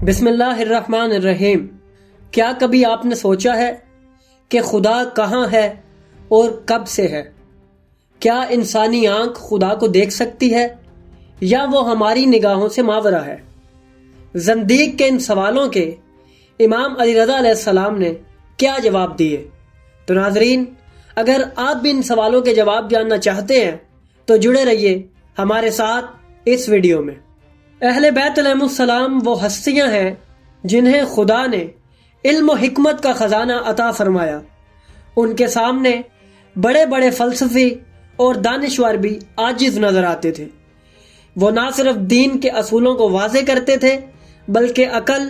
بسم اللہ الرحمن الرحیم۔ کیا کبھی آپ نے سوچا ہے کہ خدا کہاں ہے اور کب سے ہے؟ کیا انسانی آنکھ خدا کو دیکھ سکتی ہے یا وہ ہماری نگاہوں سے ماورا ہے؟ زندیق کے ان سوالوں کے امام علی رضا علیہ السلام نے کیا جواب دیے؟ تو ناظرین، اگر آپ بھی ان سوالوں کے جواب جاننا چاہتے ہیں تو جڑے رہیے ہمارے ساتھ اس ویڈیو میں۔ اہل بیت علیہ السلام وہ ہستیاں ہیں جنہیں خدا نے علم و حکمت کا خزانہ عطا فرمایا۔ ان کے سامنے بڑے بڑے فلسفی اور دانشور بھی عاجز نظر آتے تھے۔ وہ نہ صرف دین کے اصولوں کو واضح کرتے تھے بلکہ عقل،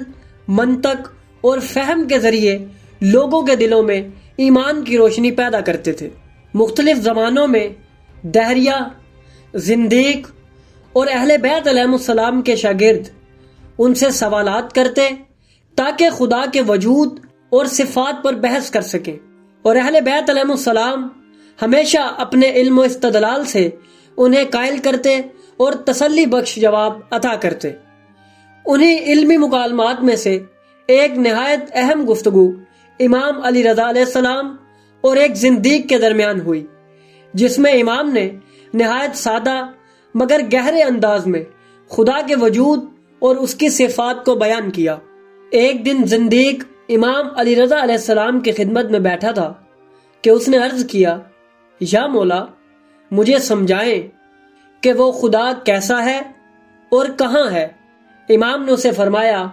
منطق اور فہم کے ذریعے لوگوں کے دلوں میں ایمان کی روشنی پیدا کرتے تھے۔ مختلف زمانوں میں دہریہ، زندیق اور اہل بیت علیہ السلام کے شاگرد ان سے سوالات کرتے تاکہ خدا کے وجود اور صفات پر بحث کر سکیں، اور اہل بیت علیہ السلام ہمیشہ اپنے علم و استدلال سے انہیں قائل کرتے اور تسلی بخش جواب عطا کرتے۔ انہیں علمی مکالمات میں سے ایک نہایت اہم گفتگو امام علی رضا علیہ السلام اور ایک زندیق کے درمیان ہوئی، جس میں امام نے نہایت سادہ مگر گہرے انداز میں خدا کے وجود اور اس کی صفات کو بیان کیا۔ ایک دن زندیق امام علی رضا علیہ السلام کی خدمت میں بیٹھا تھا کہ اس نے عرض کیا، یا مولا، مجھے سمجھائیں کہ وہ خدا کیسا ہے اور کہاں ہے؟ امام نے اسے فرمایا،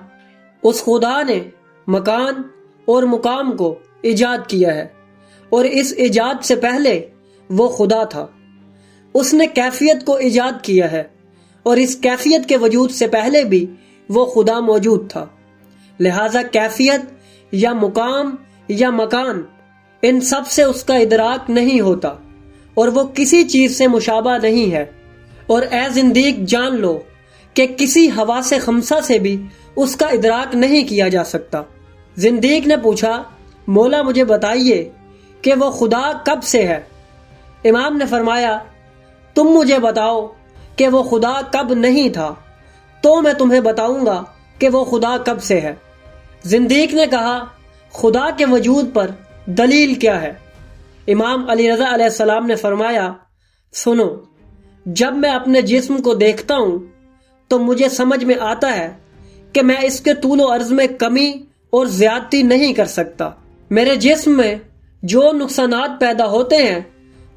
اس خدا نے مکان اور مقام کو ایجاد کیا ہے، اور اس ایجاد سے پہلے وہ خدا تھا۔ اس نے کیفیت کو ایجاد کیا ہے، اور اس کیفیت کے وجود سے پہلے بھی وہ خدا موجود تھا۔ لہذا کیفیت یا مقام یا مکان، ان سب سے اس کا ادراک نہیں ہوتا، اور وہ کسی چیز سے مشابہ نہیں ہے۔ اور اے زندیق، جان لو کہ کسی حواس خمسہ سے بھی اس کا ادراک نہیں کیا جا سکتا۔ زندیق نے پوچھا، مولا مجھے بتائیے کہ وہ خدا کب سے ہے؟ امام نے فرمایا، تم مجھے بتاؤ کہ وہ خدا کب نہیں تھا، تو میں تمہیں بتاؤں گا کہ وہ خدا کب سے ہے۔ زندیق نے کہا، خدا کے وجود پر دلیل کیا ہے؟ امام علی رضا علیہ السلام نے فرمایا، سنو، جب میں اپنے جسم کو دیکھتا ہوں تو مجھے سمجھ میں آتا ہے کہ میں اس کے طول و عرض میں کمی اور زیادتی نہیں کر سکتا۔ میرے جسم میں جو نقصانات پیدا ہوتے ہیں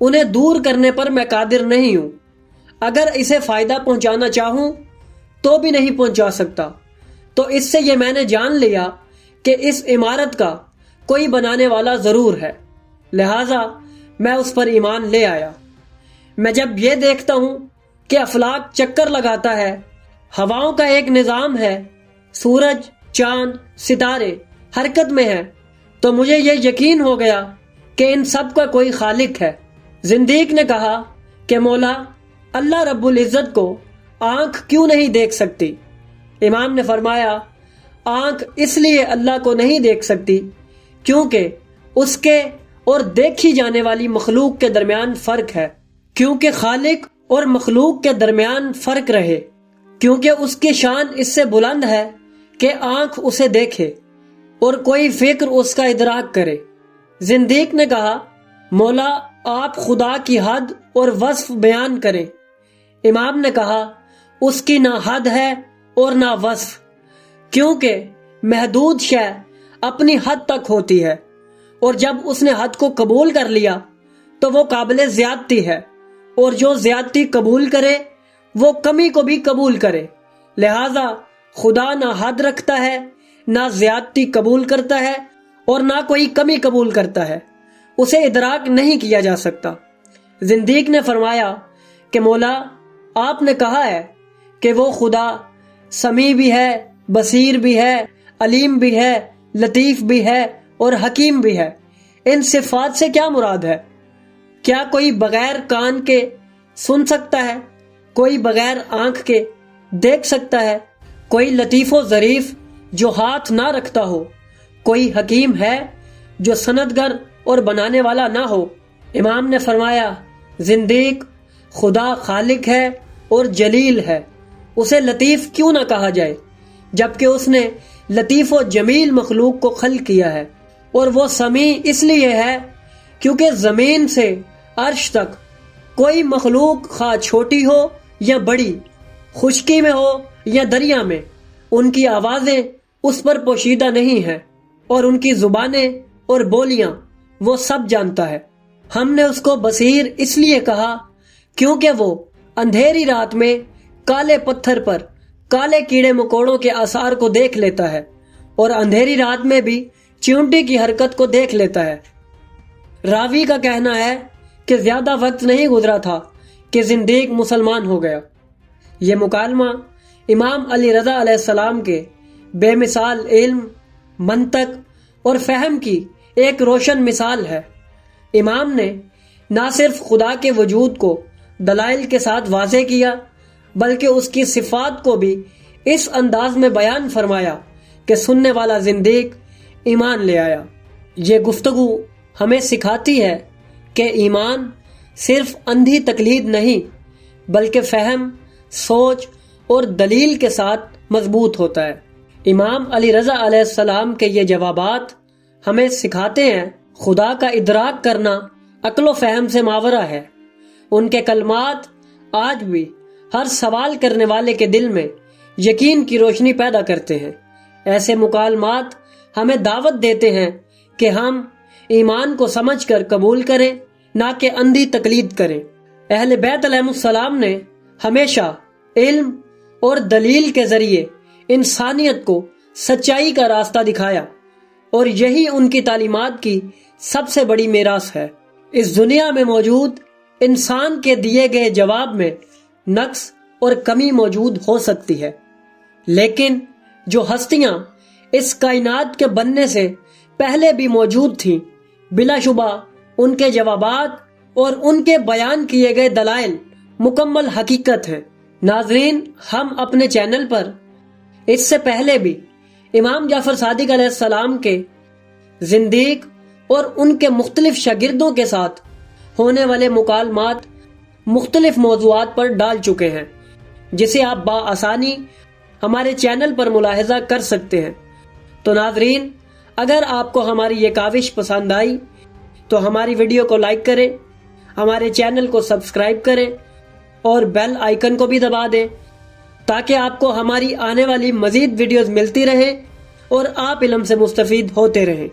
انہیں دور کرنے پر میں قادر نہیں ہوں۔ اگر اسے فائدہ پہنچانا چاہوں تو بھی نہیں پہنچا سکتا۔ تو اس سے یہ میں نے جان لیا کہ اس عمارت کا کوئی بنانے والا ضرور ہے، لہٰذا میں اس پر ایمان لے آیا۔ میں جب یہ دیکھتا ہوں کہ افلاک چکر لگاتا ہے، ہواؤں کا ایک نظام ہے، سورج، چاند، ستارے حرکت میں ہیں، تو مجھے یہ یقین ہو گیا کہ ان سب کا کوئی خالق ہے۔ زندیق نے کہا کہ مولا، اللہ رب العزت کو آنکھ کیوں نہیں دیکھ سکتی؟ امام نے فرمایا، آنکھ اس لیے اللہ کو نہیں دیکھ سکتی کیونکہ اس کے اور دیکھی جانے والی مخلوق کے درمیان فرق ہے، کیونکہ خالق اور مخلوق کے درمیان فرق رہے، کیونکہ اس کی شان اس سے بلند ہے کہ آنکھ اسے دیکھے اور کوئی فکر اس کا ادراک کرے۔ زندیق نے کہا، مولا آپ خدا کی حد اور وصف بیان کریں۔ امام نے کہا، اس کی نہ حد ہے اور نہ وصف، کیونکہ محدود شے اپنی حد تک ہوتی ہے، اور جب اس نے حد کو قبول کر لیا تو وہ قابل زیادتی ہے، اور جو زیادتی قبول کرے وہ کمی کو بھی قبول کرے۔ لہذا خدا نہ حد رکھتا ہے، نہ زیادتی قبول کرتا ہے، اور نہ کوئی کمی قبول کرتا ہے، اسے ادراک نہیں کیا جا سکتا۔ زندیق نے فرمایا کہ مولا، آپ نے کہا ہے کہ وہ خدا سمیع بھی ہے، بصیر بھی ہے، علیم بھی ہے، لطیف بھی ہے اور حکیم بھی ہے۔ ان صفات سے کیا مراد ہے؟ کیا کوئی بغیر کان کے سن سکتا ہے؟ کوئی بغیر آنکھ کے دیکھ سکتا ہے؟ کوئی لطیف و ظریف جو ہاتھ نہ رکھتا ہو؟ کوئی حکیم ہے جو سندگر اور بنانے والا نہ ہو؟ امام نے فرمایا، زندیق، خدا خالق ہے اور جلیل ہے، اسے لطیف کیوں نہ کہا جائے؟ جبکہ اس نے لطیف و جمیل مخلوق کو خلق کیا ہے، اور وہ سمیع اس لیے ہے کیونکہ زمین سے عرش تک کوئی مخلوق خواہ چھوٹی ہو یا بڑی، خشکی میں ہو یا دریا میں، ان کی آوازیں اس پر پوشیدہ نہیں ہیں، اور ان کی زبانیں اور بولیاں وہ سب جانتا ہے۔ ہم نے اس کو بصیر اس لیے کہا کیونکہ وہ اندھیری رات میں کالے پتھر پر کالے کیڑے مکوڑوں کے آثار کو دیکھ لیتا ہے، اور اندھیری رات میں بھی چیونٹی کی حرکت کو دیکھ لیتا ہے۔ راوی کا کہنا ہے کہ زیادہ وقت نہیں گزرا تھا کہ زندیق مسلمان ہو گیا۔ یہ مکالمہ امام علی رضا علیہ السلام کے بے مثال علم، منطق اور فہم کی ایک روشن مثال ہے۔ امام نے نہ صرف خدا کے وجود کو دلائل کے ساتھ واضح کیا، بلکہ اس کی صفات کو بھی اس انداز میں بیان فرمایا کہ سننے والا زندیق ایمان لے آیا۔ یہ گفتگو ہمیں سکھاتی ہے کہ ایمان صرف اندھی تقلید نہیں، بلکہ فہم، سوچ اور دلیل کے ساتھ مضبوط ہوتا ہے۔ امام علی رضا علیہ السلام کے یہ جوابات ہمیں سکھاتے ہیں خدا کا ادراک کرنا عقل و فہم سے ماورا ہے۔ ان کے کلمات آج بھی ہر سوال کرنے والے کے دل میں یقین کی روشنی پیدا کرتے ہیں۔ ایسے مکالمات ہمیں دعوت دیتے ہیں کہ ہم ایمان کو سمجھ کر قبول کریں، نہ کہ اندھی تقلید کریں۔ اہل بیت علیہ السلام نے ہمیشہ علم اور دلیل کے ذریعے انسانیت کو سچائی کا راستہ دکھایا، اور یہی ان کی تعلیمات کی سب سے بڑی میراث ہے۔ اس دنیا میں موجود انسان کے دیے گئے جواب میں نقص اور کمی موجود ہو سکتی ہے، لیکن جو ہستیاں اس کائنات کے بننے سے پہلے بھی موجود تھیں، بلا شبہ ان کے جوابات اور ان کے بیان کیے گئے دلائل مکمل حقیقت ہیں۔ ناظرین، ہم اپنے چینل پر اس سے پہلے بھی امام جعفر صادق علیہ السلام کے زندیق اور ان کے مختلف شاگردوں کے ساتھ ہونے والے مکالمات مختلف موضوعات پر ڈال چکے ہیں، جسے آپ بآسانی ہمارے چینل پر ملاحظہ کر سکتے ہیں۔ تو ناظرین، اگر آپ کو ہماری یہ کاوش پسند آئی تو ہماری ویڈیو کو لائک کریں، ہمارے چینل کو سبسکرائب کریں اور بیل آئیکن کو بھی دبا دیں تاکہ آپ کو ہماری آنے والی مزید ویڈیوز ملتی رہیں اور آپ علم سے مستفید ہوتے رہیں۔